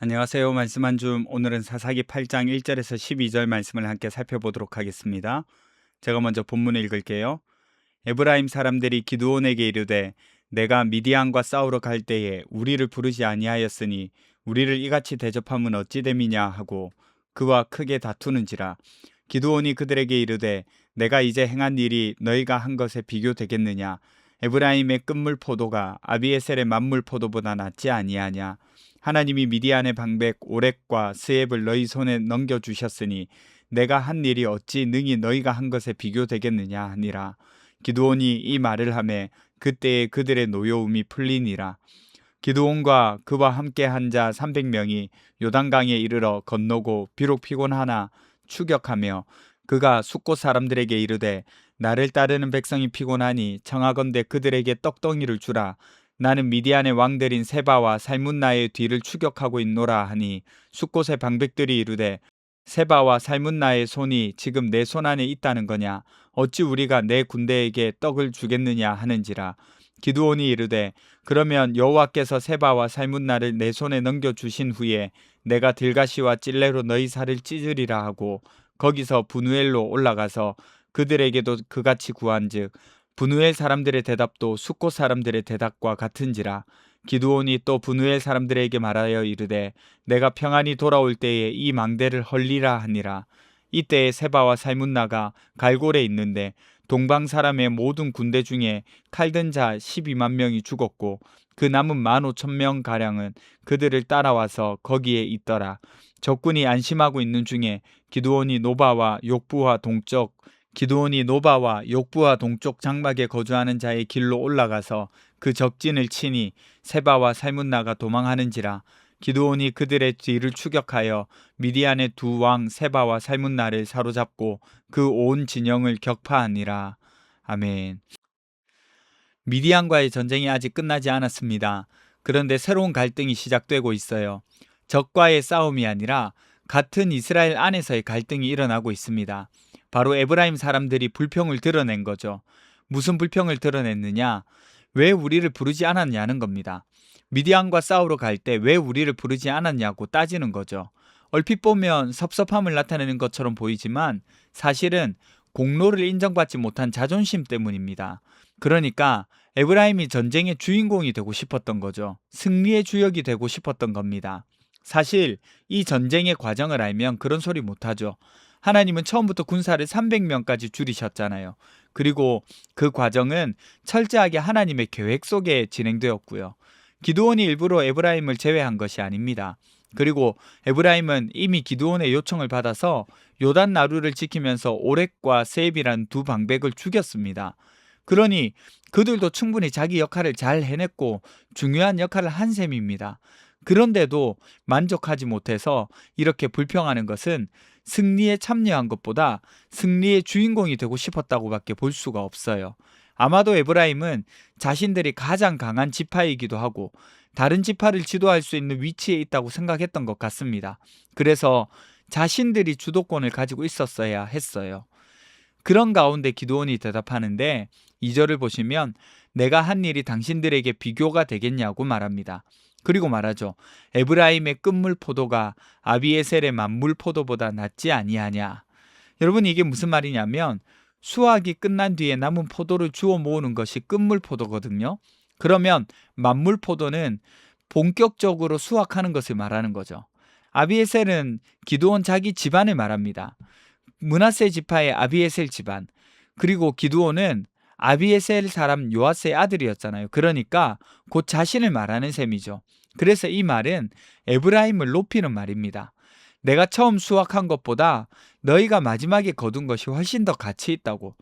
안녕하세요. 말씀 한 줌. 오늘은 사사기 8장 1절에서 12절 말씀을 함께 살펴보도록 하겠습니다. 제가 먼저 본문을 읽을게요. 에브라임 사람들이 기드온에게 이르되 내가 미디안과 싸우러 갈 때에 우리를 부르지 아니하였으니 우리를 이같이 대접함은 어찌 됨이냐 하고 그와 크게 다투는지라. 기드온이 그들에게 이르되 내가 이제 행한 일이 너희가 한 것에 비교되겠느냐. 에브라임의 끝물 포도가 아비에셀의 만물 포도보다 낫지 아니하냐. 하나님이 미디안의 방백 오렉과 스앱을 너희 손에 넘겨주셨으니 내가 한 일이 어찌 능히 너희가 한 것에 비교되겠느냐 하니라. 기드온이 이 말을 하매 그때에 그들의 노여움이 풀리니라. 기드온과 그와 함께 한 자 300명이 요단강에 이르러 건너고 비록 피곤하나 추격하며 그가 숫곳 사람들에게 이르되 나를 따르는 백성이 피곤하니 청하건대 그들에게 떡덩이를 주라. 나는 미디안의 왕들인 세바와 살문나의 뒤를 추격하고 있노라 하니 숫곳의 방백들이 이르되 세바와 살문나의 손이 지금 내 손 안에 있다는 거냐. 어찌 우리가 내 군대에게 떡을 주겠느냐 하는지라. 기드온이 이르되 그러면 여호와께서 세바와 살문나를 내 손에 넘겨주신 후에 내가 들가시와 찔레로 너희 살을 찢으리라 하고 거기서 분우엘로 올라가서 그들에게도 그같이 구한즉 분우엘 사람들의 대답도 숫곳 사람들의 대답과 같은지라. 기드온이 또 분우엘 사람들에게 말하여 이르되 내가 평안히 돌아올 때에 이 망대를 헐리라 하니라. 이때에 세바와 살문나가 갈골에 있는데 동방 사람의 모든 군대 중에 칼든 자 12만 명이 죽었고 그 남은 15,000명 가량은 그들을 따라와서 거기에 있더라. 적군이 안심하고 있는 중에 기드온이 노바와 욕부와 동쪽 장막에 거주하는 자의 길로 올라가서 그 적진을 치니 세바와 살문나가 도망하는지라. 기드온이 그들의 뒤를 추격하여 미디안의 두 왕 세바와 살문나를 사로잡고 그 온 진영을 격파하니라. 아멘. 미디안과의 전쟁이 아직 끝나지 않았습니다. 그런데 새로운 갈등이 시작되고 있어요. 적과의 싸움이 아니라 같은 이스라엘 안에서의 갈등이 일어나고 있습니다. 바로 에브라임 사람들이 불평을 드러낸 거죠. 무슨 불평을 드러냈느냐? 왜 우리를 부르지 않았냐는 겁니다. 미디안과 싸우러 갈 때 왜 우리를 부르지 않았냐고 따지는 거죠. 얼핏 보면 섭섭함을 나타내는 것처럼 보이지만 사실은 공로를 인정받지 못한 자존심 때문입니다. 그러니까 에브라임이 전쟁의 주인공이 되고 싶었던 거죠. 승리의 주역이 되고 싶었던 겁니다. 사실 이 전쟁의 과정을 알면 그런 소리 못하죠. 하나님은 처음부터 군사를 300명까지 줄이셨잖아요. 그리고 그 과정은 철저하게 하나님의 계획 속에 진행되었고요. 기드온이 일부러 에브라임을 제외한 것이 아닙니다. 그리고 에브라임은 이미 기드온의 요청을 받아서 요단 나루를 지키면서 오렉과 세입이란 두 방백을 죽였습니다. 그러니 그들도 충분히 자기 역할을 잘 해냈고 중요한 역할을 한 셈입니다. 그런데도 만족하지 못해서 이렇게 불평하는 것은 승리에 참여한 것보다 승리의 주인공이 되고 싶었다고밖에 볼 수가 없어요. 아마도 에브라임은 자신들이 가장 강한 지파이기도 하고 다른 지파를 지도할 수 있는 위치에 있다고 생각했던 것 같습니다. 그래서 자신들이 주도권을 가지고 있었어야 했어요. 그런 가운데 기드온이 대답하는데 2절을 보시면 내가 한 일이 당신들에게 비교가 되겠냐고 말합니다. 그리고 말하죠. 에브라임의 끝물 포도가 아비에셀의 만물 포도보다 낫지 아니하냐. 여러분 이게 무슨 말이냐면 수확이 끝난 뒤에 남은 포도를 주워 모으는 것이 끝물 포도거든요. 그러면 만물 포도는 본격적으로 수확하는 것을 말하는 거죠. 아비에셀은 기드온 자기 집안을 말합니다. 므낫세 지파의 아비에셀 집안, 그리고 기드온은 아비에셀 사람 요아스의 아들이었잖아요. 그러니까 곧 자신을 말하는 셈이죠. 그래서 이 말은 에브라임을 높이는 말입니다. 내가 처음 수확한 것보다 너희가 마지막에 거둔 것이 훨씬 더 가치 있다고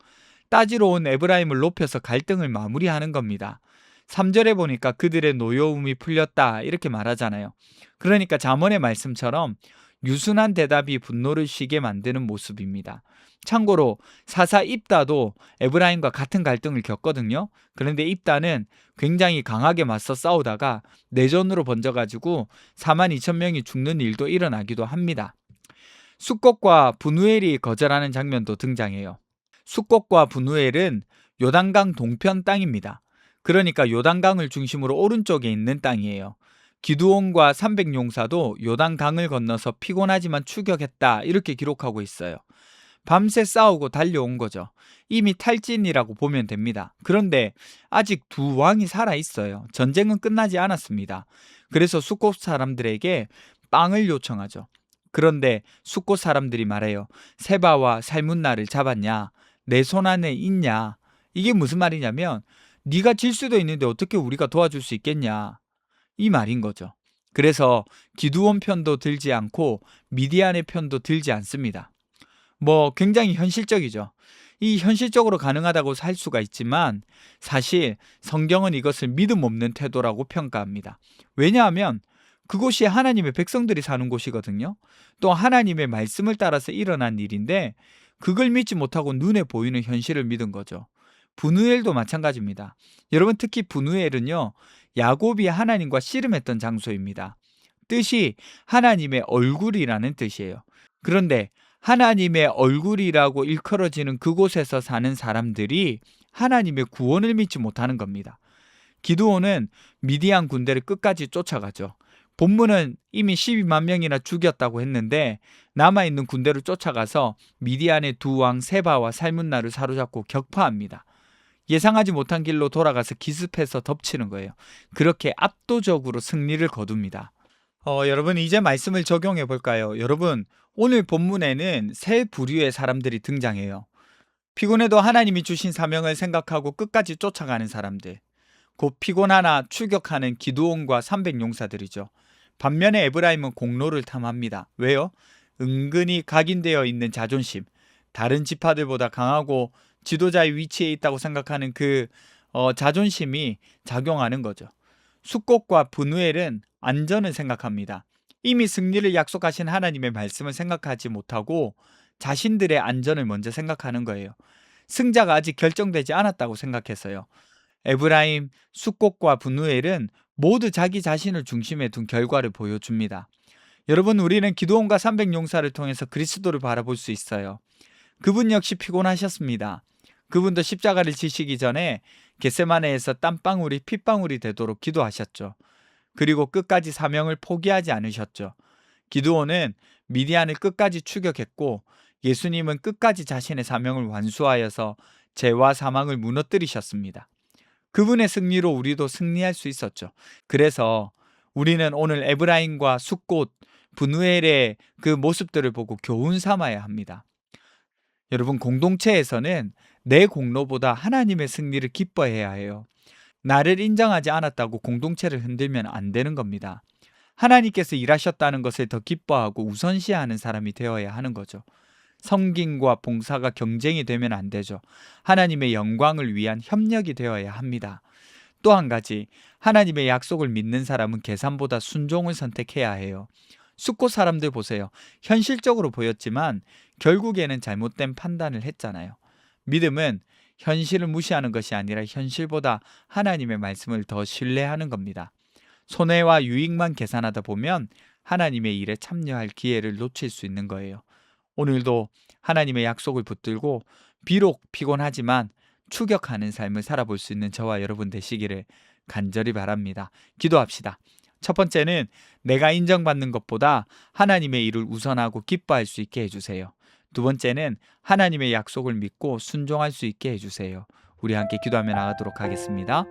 따지러 온 에브라임을 높여서 갈등을 마무리하는 겁니다. 3절에 보니까 그들의 노여움이 풀렸다 이렇게 말하잖아요. 그러니까 잠언의 말씀처럼 유순한 대답이 분노를 쉬게 만드는 모습입니다. 참고로 사사 입다도 에브라임과 같은 갈등을 겪거든요. 그런데 입다는 굉장히 강하게 맞서 싸우다가 내전으로 번져가지고 42,000명이 죽는 일도 일어나기도 합니다. 숫곳과 분우엘이 거절하는 장면도 등장해요. 숫곳과 분우엘은 요단강 동편 땅입니다. 그러니까 요단강을 중심으로 오른쪽에 있는 땅이에요. 기드온과 300용사도 요단 강을 건너서 피곤하지만 추격했다 이렇게 기록하고 있어요. 밤새 싸우고 달려온 거죠. 이미 탈진이라고 보면 됩니다. 그런데 아직 두 왕이 살아 있어요. 전쟁은 끝나지 않았습니다. 그래서 숫곳 사람들에게 빵을 요청하죠. 그런데 숫곳 사람들이 말해요. 세바와 살문나를 잡았냐? 내 손 안에 있냐? 이게 무슨 말이냐면 네가 질 수도 있는데 어떻게 우리가 도와줄 수 있겠냐? 이 말인 거죠. 그래서 기드온 편도 들지 않고 미디안의 편도 들지 않습니다. 굉장히 현실적이죠. 이 현실적으로 가능하다고 할 수가 있지만 사실 성경은 이것을 믿음 없는 태도라고 평가합니다. 왜냐하면 그곳이 하나님의 백성들이 사는 곳이거든요. 또 하나님의 말씀을 따라서 일어난 일인데 그걸 믿지 못하고 눈에 보이는 현실을 믿은 거죠. 분우엘도 마찬가지입니다. 여러분 특히 분우엘은요. 야곱이 하나님과 씨름했던 장소입니다. 뜻이 하나님의 얼굴이라는 뜻이에요. 그런데 하나님의 얼굴이라고 일컬어지는 그곳에서 사는 사람들이 하나님의 구원을 믿지 못하는 겁니다. 기드온은 미디안 군대를 끝까지 쫓아가죠. 본문은 이미 12만 명이나 죽였다고 했는데 남아있는 군대를 쫓아가서 미디안의 두 왕 세바와 살문나를 사로잡고 격파합니다. 예상하지 못한 길로 돌아가서 기습해서 덮치는 거예요. 그렇게 압도적으로 승리를 거둡니다. 여러분 이제 말씀을 적용해 볼까요? 여러분 오늘 본문에는 세 부류의 사람들이 등장해요. 피곤해도 하나님이 주신 사명을 생각하고 끝까지 쫓아가는 사람들. 곧 피곤하나 추격하는 기드온과 300용사들이죠. 반면에 에브라임은 공로를 탐합니다. 왜요? 은근히 각인되어 있는 자존심. 다른 지파들보다 강하고 지도자의 위치에 있다고 생각하는 그 자존심이 작용하는 거죠. 숫곳과 분우엘은 안전을 생각합니다. 이미 승리를 약속하신 하나님의 말씀을 생각하지 못하고 자신들의 안전을 먼저 생각하는 거예요. 승자가 아직 결정되지 않았다고 생각해서요. 에브라임, 숫곳과 분우엘은 모두 자기 자신을 중심에 둔 결과를 보여줍니다. 여러분 우리는 기드온과 300용사를 통해서 그리스도를 바라볼 수 있어요. 그분 역시 피곤하셨습니다. 그분도 십자가를 지시기 전에 겟세마네에서 땀방울이 핏방울이 되도록 기도하셨죠. 그리고 끝까지 사명을 포기하지 않으셨죠. 기드온은 미디안을 끝까지 추격했고 예수님은 끝까지 자신의 사명을 완수하여서 죄와 사망을 무너뜨리셨습니다. 그분의 승리로 우리도 승리할 수 있었죠. 그래서 우리는 오늘 에브라임과 숫곳, 분우엘의 그 모습들을 보고 교훈 삼아야 합니다. 여러분 공동체에서는 내 공로보다 하나님의 승리를 기뻐해야 해요. 나를 인정하지 않았다고 공동체를 흔들면 안 되는 겁니다. 하나님께서 일하셨다는 것을 더 기뻐하고 우선시하는 사람이 되어야 하는 거죠. 섬김과 봉사가 경쟁이 되면 안 되죠. 하나님의 영광을 위한 협력이 되어야 합니다. 또 한 가지, 하나님의 약속을 믿는 사람은 계산보다 순종을 선택해야 해요. 숫곳 사람들 보세요. 현실적으로 보였지만 결국에는 잘못된 판단을 했잖아요. 믿음은 현실을 무시하는 것이 아니라 현실보다 하나님의 말씀을 더 신뢰하는 겁니다. 손해와 유익만 계산하다 보면 하나님의 일에 참여할 기회를 놓칠 수 있는 거예요. 오늘도 하나님의 약속을 붙들고 비록 피곤하지만 추격하는 삶을 살아볼 수 있는 저와 여러분 되시기를 간절히 바랍니다. 기도합시다. 첫 번째는 내가 인정받는 것보다 하나님의 일을 우선하고 기뻐할 수 있게 해주세요. 두 번째는 하나님의 약속을 믿고 순종할 수 있게 해주세요. 우리 함께 기도하며 나가도록 하겠습니다.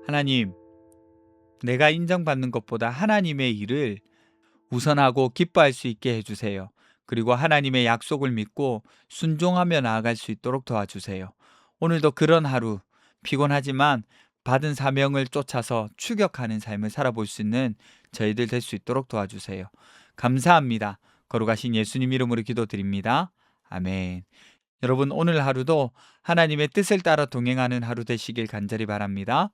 하나님, 내가 인정받는 것보다 하나님의 일을 우선하고 기뻐할 수 있게 해주세요. 그리고 하나님의 약속을 믿고 순종하며 나아갈 수 있도록 도와주세요. 오늘도 그런 하루, 피곤하지만 받은 사명을 쫓아서 추격하는 삶을 살아볼 수 있는 저희들 될 수 있도록 도와주세요. 감사합니다. 거룩하신 예수님 이름으로 기도드립니다. 아멘. 여러분, 오늘 하루도 하나님의 뜻을 따라 동행하는 하루 되시길 간절히 바랍니다.